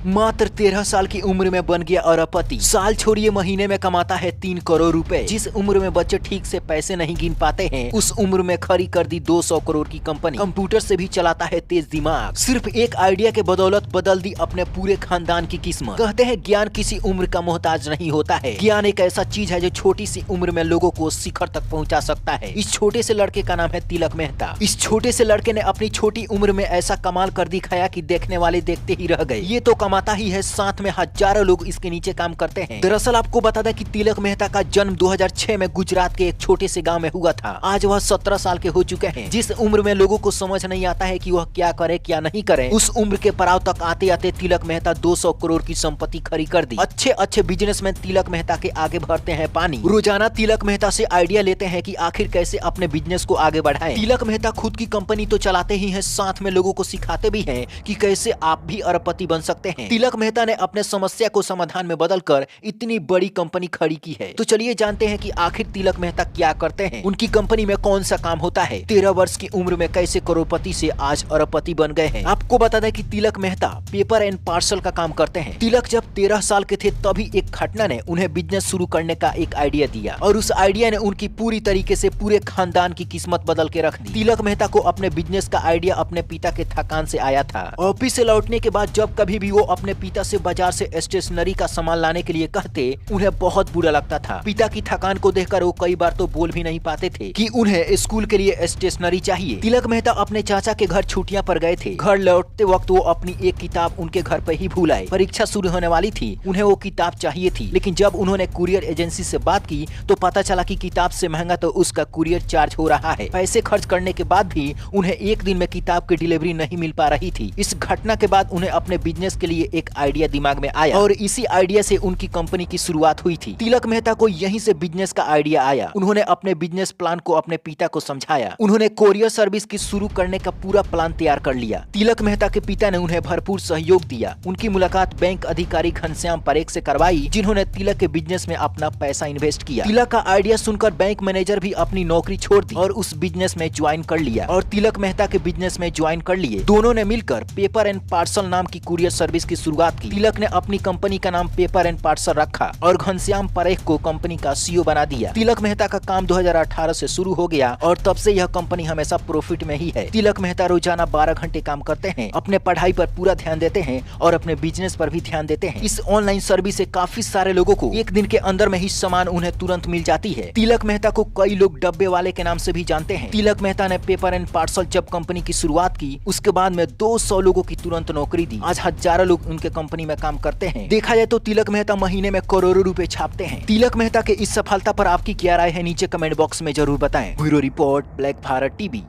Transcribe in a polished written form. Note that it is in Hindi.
मात्र 13 साल की उम्र में बन गया अरबपति। साल छोड़िए महीने में कमाता है 3 करोड़ रुपए। जिस उम्र में बच्चे ठीक से पैसे नहीं गिन पाते हैं, उस उम्र में खड़ी कर दी 200 करोड़ की कंपनी। कंप्यूटर से भी चलाता है तेज दिमाग। सिर्फ एक आइडिया के बदौलत बदल दी अपने पूरे खानदान की किस्मत। कहते हैं ज्ञान किसी उम्र का मोहताज नहीं होता है। ज्ञान एक ऐसा चीज है जो छोटी सी उम्र में लोगों को शिखर तक पहुंचा सकता है। इस छोटे से लड़के का नाम है तिलक मेहता। इस छोटे से लड़के ने अपनी छोटी उम्र में ऐसा कमाल कर दिखाया कि देखने वाले देखते ही रह गए। ये तो कमाता ही है, साथ में हजारों लोग इसके नीचे काम करते हैं। दरअसल आपको बता दें कि तिलक मेहता का जन्म 2006 में गुजरात के एक छोटे से गांव में हुआ था। आज वह 17 साल के हो चुके हैं। जिस उम्र में लोगों को समझ नहीं आता है कि वह क्या करे क्या नहीं करे, उस उम्र के पड़ाव तक आते आते तिलक मेहता 200 करोड़ की संपत्ति खड़ी कर दी। अच्छे अच्छे बिजनेसमैन तिलक मेहता के आगे भरते हैं पानी। रोजाना तिलक मेहता से आइडिया लेते हैं कि आखिर कैसे अपने बिजनेस को आगे बढ़ाएं। तिलक मेहता खुद की कंपनी तो चलाते ही हैं, साथ में लोगों को सिखाते भी हैं कि कैसे आप भी अरबपति बन सकते हैं। तिलक मेहता ने अपने समस्या को समाधान में बदलकर इतनी बड़ी कंपनी खड़ी की है। तो चलिए जानते हैं कि आखिर तिलक मेहता क्या करते हैं, उनकी कंपनी में कौन सा काम होता है, 13 वर्ष की उम्र में कैसे करोड़पति से आज अरबपति बन गए हैं। आपको बता दें कि तिलक मेहता पेपर एंड पार्सल का काम करते हैं। तिलक जब 13 साल के थे तभी एक घटना ने उन्हें बिजनेस शुरू करने का एक आइडिया दिया और उस आइडिया ने उनकी पूरी तरीके से पूरे खानदान की किस्मत बदल के रख दी। तिलक मेहता को अपने बिजनेस का आइडिया अपने पिता के थकान से आया था। ऑफिस से लौटने के बाद जब कभी भी वो अपने पिता से बाजार से स्टेशनरी का सामान लाने के लिए कहते, उन्हें बहुत बुरा लगता था। पिता की थकान को देखकर वो कई बार तो बोल भी नहीं पाते थे कि उन्हें स्कूल के लिए स्टेशनरी चाहिए। तिलक मेहता अपने चाचा के घर छुट्टियां पर गए थे। घर लौटते वक्त वो अपनी एक किताब उनके घर पर ही भूल आए। परीक्षा शुरू होने वाली थी, उन्हें वो किताब चाहिए थी, लेकिन जब उन्होंने कुरियर एजेंसी से बात की तो पता चला कि किताब से महंगा तो उसका कुरियर चार्ज हो रहा है। पैसे खर्च करने के बाद भी उन्हें एक दिन में किताब की डिलीवरी नहीं मिल पा रही थी। इस घटना के बाद उन्हें अपने बिजनेस के लिए एक आइडिया दिमाग में आया और इसी आइडिया से उनकी कंपनी की शुरुआत हुई थी। तिलक मेहता को यहीं से बिजनेस का आइडिया आया। उन्होंने अपने बिजनेस प्लान को अपने पिता को समझाया। उन्होंने कोरियर सर्विस की शुरू करने का पूरा प्लान तैयार कर लिया। तिलक मेहता के पिता ने उन्हें भरपूर सहयोग दिया। उनकी मुलाकात बैंक अधिकारी घनश्याम परेख से करवाई, जिन्होंने तिलक के बिजनेस में अपना पैसा इन्वेस्ट किया। तिलक का आइडिया सुनकर बैंक मैनेजर भी अपनी नौकरी छोड़ दी और उस बिजनेस में ज्वाइन कर लिया और तिलक मेहता के बिजनेस में ज्वाइन कर लिए। दोनों ने मिलकर पेपर एंड पार्सल नाम की कुरियर सर्विस की शुरुआत की। तिलक ने अपनी कंपनी का नाम पेपर एंड पार्सल रखा और घनश्याम परेख को कंपनी का सीईओ बना दिया। तिलक मेहता का काम 2018 से शुरू हो गया और तब से यह कंपनी हमेशा प्रॉफिट में ही है। तिलक मेहता रोजाना 12 घंटे काम करते हैं, अपने पढ़ाई पर पूरा ध्यान देते हैं और अपने बिजनेस पर भी ध्यान देते हैं। इस ऑनलाइन सर्विस से काफी सारे लोगों को एक दिन के अंदर में ही सामान उन्हें तुरंत मिल जाती है। तिलक मेहता को कई लोग डब्बे वाले के नाम से भी जानते हैं। तिलक मेहता ने पेपर एंड पार्सल जब कंपनी की शुरुआत की, उसके बाद में 200 लोगों की तुरंत नौकरी दी। आज हजारों लोग उनके कंपनी में काम करते हैं। देखा जाए तो तिलक मेहता महीने में करोड़ों रुपए छापते हैं। तिलक मेहता के इस सफलता पर आपकी क्या राय है, नीचे कमेंट बॉक्स में जरूर बताएं। Bureau report, black Bharat TV.